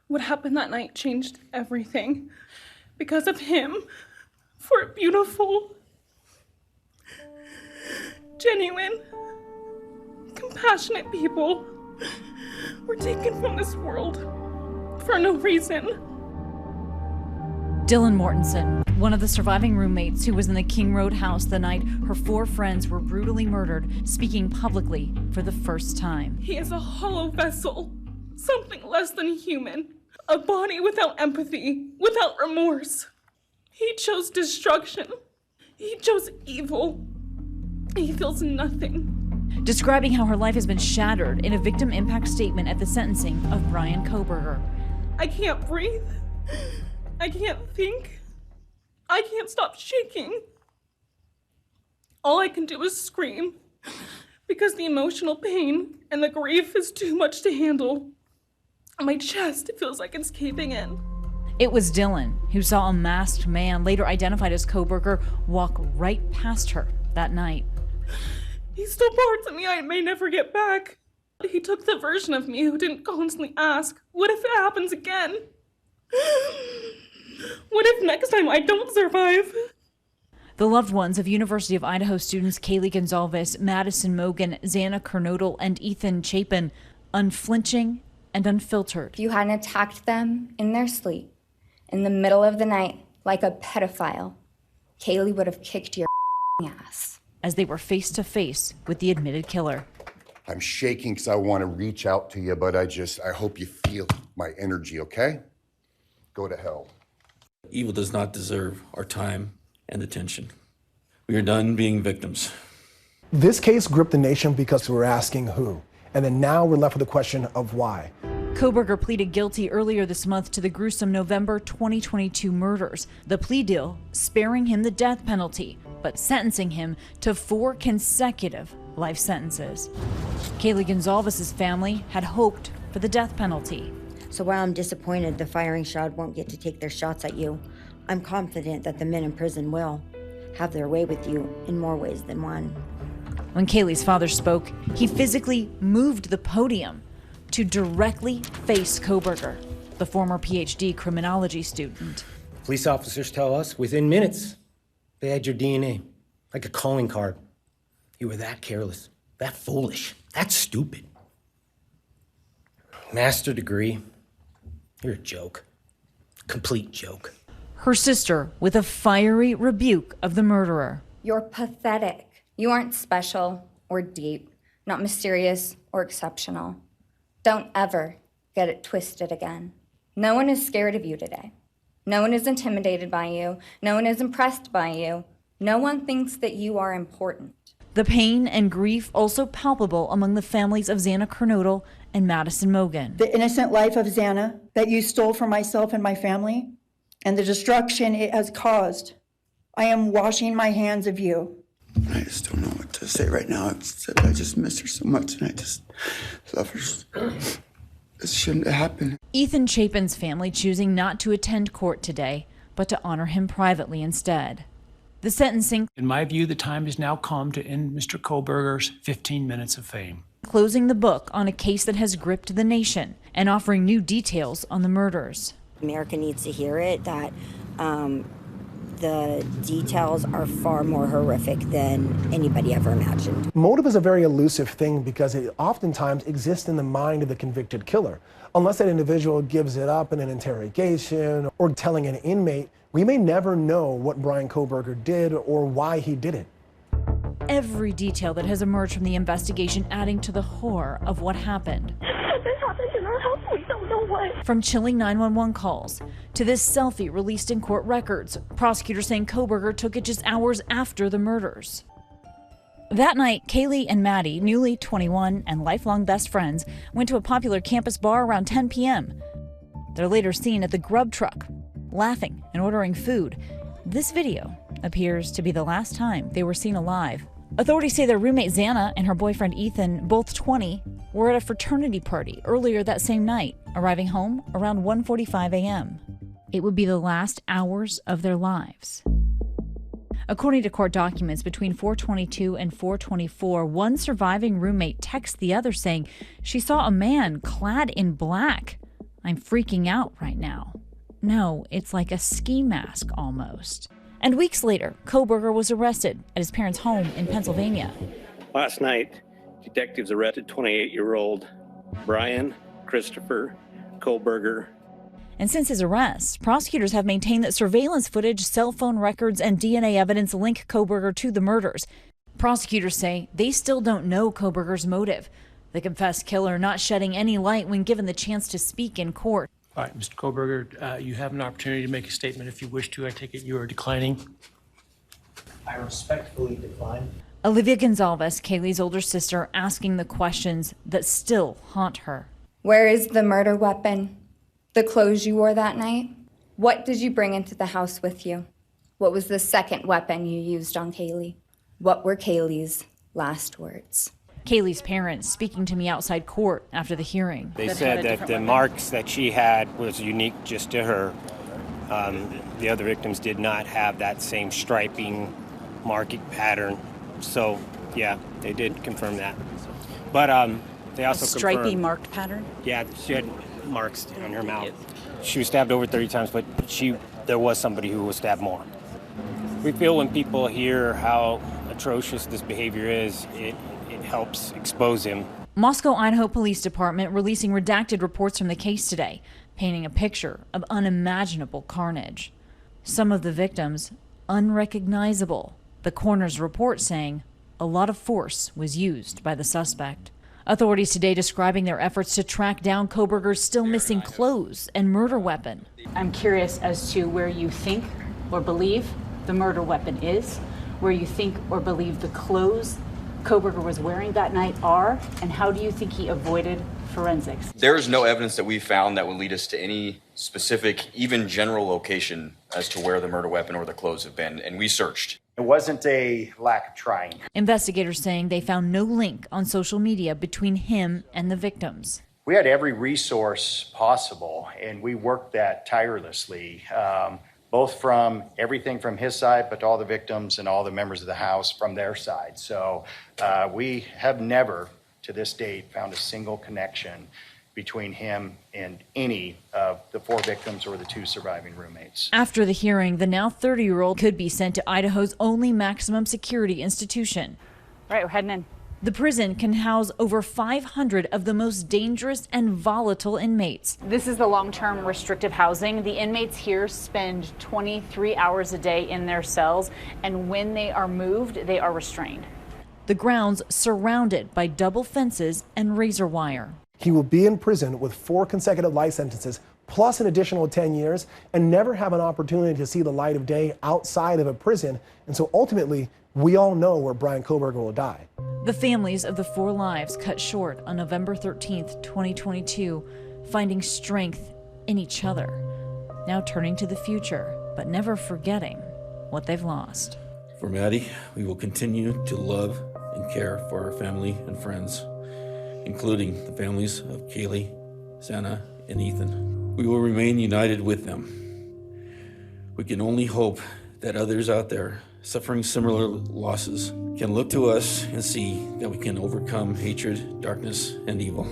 What happened that night changed everything. Because of him, 4 beautiful, genuine, compassionate people were taken from this world for no reason. Dylan Mortensen, one of the surviving roommates who was in the King Road house the night her 4 friends were brutally murdered, speaking publicly for the first time. He is a hollow vessel, something less than human, a body without empathy, without remorse. He chose destruction. He chose evil. He feels nothing. Describing how her life has been shattered in a victim impact statement at the sentencing of Brian Kohberger. I can't breathe. I can't think. I can't stop shaking. All I can do is scream because the emotional pain and the grief is too much to handle. My chest feels like it's caving in. It was Dylan who saw a masked man, later identified as Kohberger, walk right past her that night. He stole parts of me I may never get back. He took the version of me who didn't constantly ask, what if it happens again? What if next time I don't survive? The loved ones of University of Idaho students Kaylee Gonzalez, Madison Mogen, Xana Kernodle, and Ethan Chapin, unflinching and unfiltered. If you hadn't attacked them in their sleep, in the middle of the night, like a pedophile, Kaylee would have kicked your ass. As they were face to face with the admitted killer. I'm shaking because I want to reach out to you, but I hope you feel my energy, okay? Go to hell. Evil does not deserve our time and attention. We are done being victims. This case gripped the nation because we're asking who, and then now we're left with the question of why. Kohberger pleaded guilty earlier this month to the gruesome November 2022 murders. The plea deal sparing him the death penalty, but sentencing him to 4 consecutive life sentences. Kaylee Gonzalez's family had hoped for the death penalty. So while I'm disappointed the firing squad won't get to take their shots at you, I'm confident that the men in prison will have their way with you in more ways than one. When Kaylee's father spoke, he physically moved the podium to directly face Kohberger, the former PhD criminology student. Police officers tell us within minutes they had your DNA, like a calling card. You were that careless, that foolish, that stupid. Master degree, you're a joke. Complete joke. Her sister with a fiery rebuke of the murderer. You're pathetic. You aren't special or deep, not mysterious or exceptional. Don't ever get it twisted again. No one is scared of you today. No one is intimidated by you. No one is impressed by you. No one thinks that you are important. The pain and grief also palpable among the families of Xana Kernodle and Madison Mogen. The innocent life of Xana that you stole from myself and my family, and the destruction it has caused. I am washing my hands of you. I just don't know what to say right now. Except I just miss her so much, and I just love her. This shouldn't have happened. Ethan Chapin's family choosing not to attend court today, but to honor him privately instead. The sentencing, in my view, the time has now come to end Mr. Kohberger's 15 minutes of fame. Closing the book on a case that has gripped the nation and offering new details on the murders. America needs to hear it, that the details are far more horrific than anybody ever imagined. Motive is a very elusive thing because it oftentimes exists in the mind of the convicted killer. Unless that individual gives it up in an interrogation or telling an inmate, we may never know what Brian Kohberger did or why he did it. Every detail that has emerged from the investigation adding to the horror of what happened. This happened in our house, we don't know what. From chilling 911 calls to this selfie released in court records, prosecutors saying Kohberger took it just hours after the murders. That night, Kaylee and Maddie, newly 21 and lifelong best friends, went to a popular campus bar around 10 p.m. They're later seen at the grub truck, laughing and ordering food. This video appears to be the last time they were seen alive. Authorities say their roommate Xana and her boyfriend Ethan, both 20, were at a fraternity party earlier that same night, arriving home around 1:45 a.m. It would be the last hours of their lives. According to court documents, between 4:22 and 4:24, one surviving roommate texts the other saying she saw a man clad in black I'm freaking out right now. No, it's like a ski mask almost. And weeks later, Kohberger was arrested at his parents' home in Pennsylvania. Last night, detectives arrested 28-year-old Brian Christopher Kohberger. And since his arrest, prosecutors have maintained that surveillance footage, cell phone records, and DNA evidence link Kohberger to the murders. Prosecutors say they still don't know Kohberger's motive. The confessed killer not shedding any light when given the chance to speak in court. All right, Mr. Kohberger, you have an opportunity to make a statement if you wish to. I take it you are declining. I respectfully decline. Olivia Gonzalez, Kaylee's older sister, asking the questions that still haunt her. Where is the murder weapon? The clothes you wore that night? What did you bring into the house with you? What was the second weapon you used on Kaylee? What were Kaylee's last words? Kaylee's parents speaking to me outside court after the hearing. They said that the marks that she had was unique just to her. The other victims did not have that same striping, marking pattern. So, yeah, they did confirm that. But they also confirmed... stripy marked pattern? Yeah, she had marks on her mouth. She was stabbed over 30 times, but there was somebody who was stabbed more. We feel when people hear how atrocious this behavior is, it helps expose him. Moscow, Idaho Police Department releasing redacted reports from the case today, painting a picture of unimaginable carnage. Some of the victims unrecognizable. The coroner's report saying a lot of force was used by the suspect. Authorities today describing their efforts to track down Kohberger's still missing clothes and murder weapon. I'm curious as to where you think or believe the murder weapon is, where you think or believe the clothes Kohberger was wearing that night are, and how do you think he avoided forensics? There is no evidence that we found that would lead us to any specific, even general location as to where the murder weapon or the clothes have been, and we searched. It wasn't a lack of trying. Investigators saying they found no link on social media between him and the victims. We had every resource possible, and we worked that tirelessly, both from everything from his side, but all the victims and all the members of the house from their side. So we have never, to this date, found a single connection between him and any of the 4 victims or the 2 surviving roommates. After the hearing, the now 30-year-old could be sent to Idaho's only maximum security institution. All right, we're heading in. The prison can house over 500 of the most dangerous and volatile inmates. This is the long-term restrictive housing. The inmates here spend 23 hours a day in their cells, and when they are moved, they are restrained. The grounds surrounded by double fences and razor wire. He will be in prison with 4 consecutive life sentences, plus an additional 10 years, and never have an opportunity to see the light of day outside of a prison. And so ultimately, we all know where Brian Kohberger will die. The families of the 4 lives cut short on November 13th, 2022, finding strength in each other. Now turning to the future, but never forgetting what they've lost. For Maddie, we will continue to love and care for our family and friends, including the families of Kaylee, Santa, and Ethan. We will remain united with them. We can only hope that others out there suffering similar losses can look to us and see that we can overcome hatred, darkness, and evil.